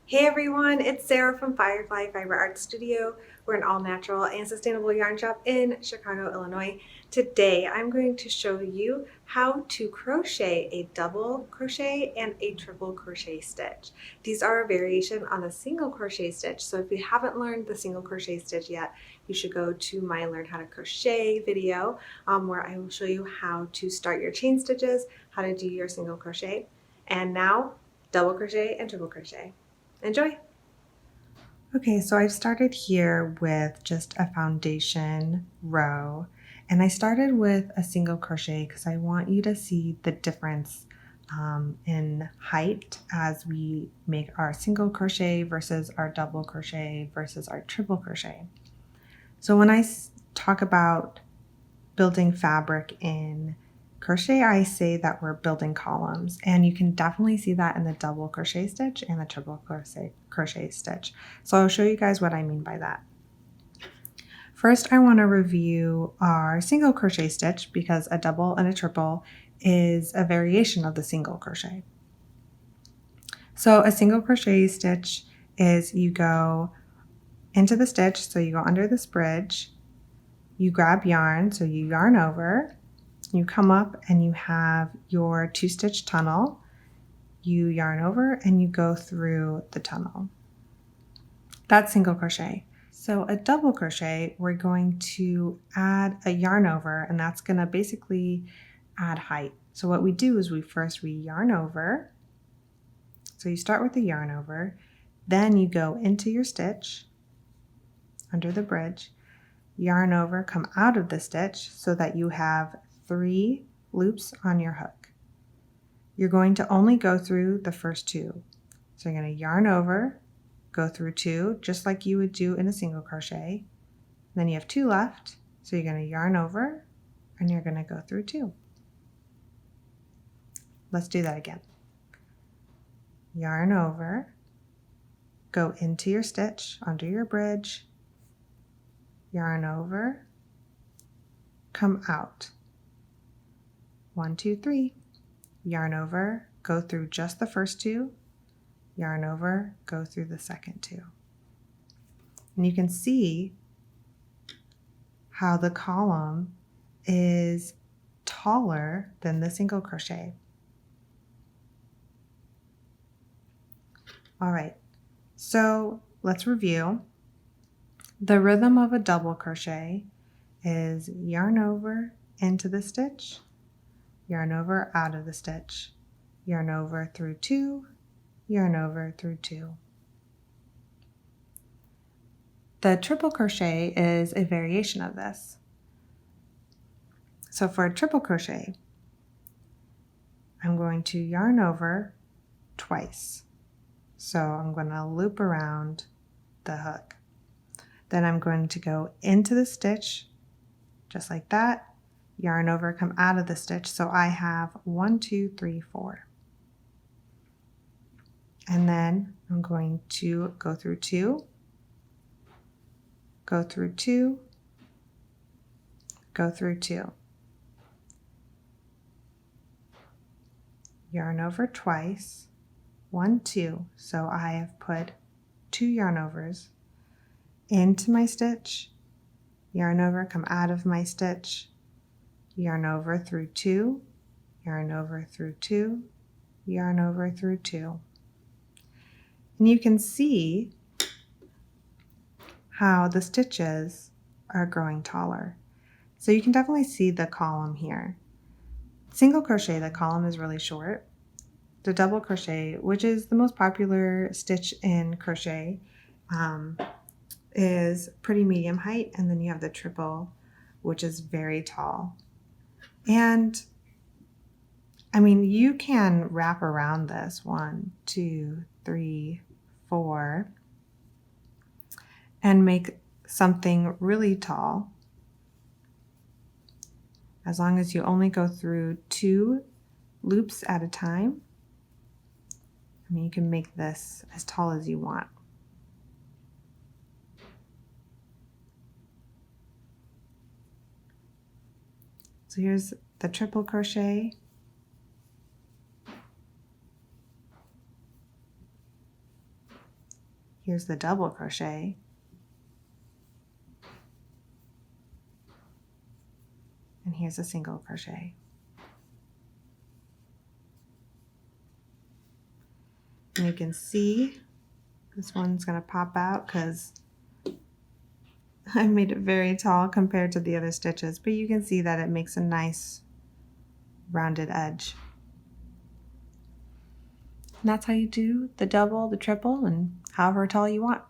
Hey everyone, it's Sarah from Firefly Fiber Arts Studio. We're an all-natural and sustainable yarn shop in Chicago, Illinois. Today I'm going to show you how to crochet a double crochet and a triple crochet stitch. These are a variation on a single crochet stitch, so if you haven't learned the single crochet stitch yet, you should go to my Learn How to Crochet video where I will show you how to start your chain stitches, how to do your single crochet, and now double crochet and triple crochet. Enjoy! Okay, so I've started here with just a foundation row, and I started with a single crochet because I want you to see the difference in height as we make our single crochet versus our double crochet versus our triple crochet. So when I talk about building fabric in crochet, I say that we're building columns, and you can definitely see that in the double crochet stitch and the triple crochet stitch. So I'll show you guys what I mean by that. First, I want to review our single crochet stitch because a double and a triple is a variation of the single crochet. So a single crochet stitch is you go into the stitch, so you go under this bridge, you grab yarn, so you yarn over, you come up and you have your 2-stitch tunnel, you yarn over and you go through the tunnel. That's single crochet. So a double crochet, we're going to add a yarn over, and that's going to basically add height. So what we do is we yarn over. So you start with the yarn over, then you go into your stitch under the bridge, yarn over, come out of the stitch so that you have 3 loops on your hook. You're going to only go through the first 2. So you're going to yarn over, go through 2, just like you would do in a single crochet. Then you have 2 left, so you're going to yarn over and you're going to go through 2. Let's do that again. Yarn over, go into your stitch under your bridge, yarn over, come out. 1, 2, 3, yarn over, go through just the first 2, yarn over, go through the second 2. And you can see how the column is taller than the single crochet. All right, so let's review. The rhythm of a double crochet is yarn over into the stitch, yarn over out of the stitch, yarn over through 2, yarn over through 2. The triple crochet is a variation of this. So for a triple crochet, I'm going to yarn over twice. So I'm going to loop around the hook. Then I'm going to go into the stitch, just like that, yarn over, come out of the stitch. So I have 1, 2, 3, 4. And then I'm going to go through 2, go through 2, go through 2. Yarn over twice, 1, 2. So I have put 2 yarn overs into my stitch, yarn over, come out of my stitch, yarn over through 2, yarn over through 2, yarn over through 2. And you can see how the stitches are growing taller. So you can definitely see the column here. Single crochet, the column is really short. The double crochet, which is the most popular stitch in crochet, is pretty medium height, and then you have the triple, which is very tall. And I mean, you can wrap around this 1, 2, 3, 4 and make something really tall, as long as you only go through 2 loops at a time. I mean, you can make this as tall as you want. So here's the triple crochet. Here's the double crochet. And here's a single crochet. And you can see this one's going to pop out because I made it very tall compared to the other stitches, but you can see that it makes a nice rounded edge. And that's how you do the double, the triple, and however tall you want.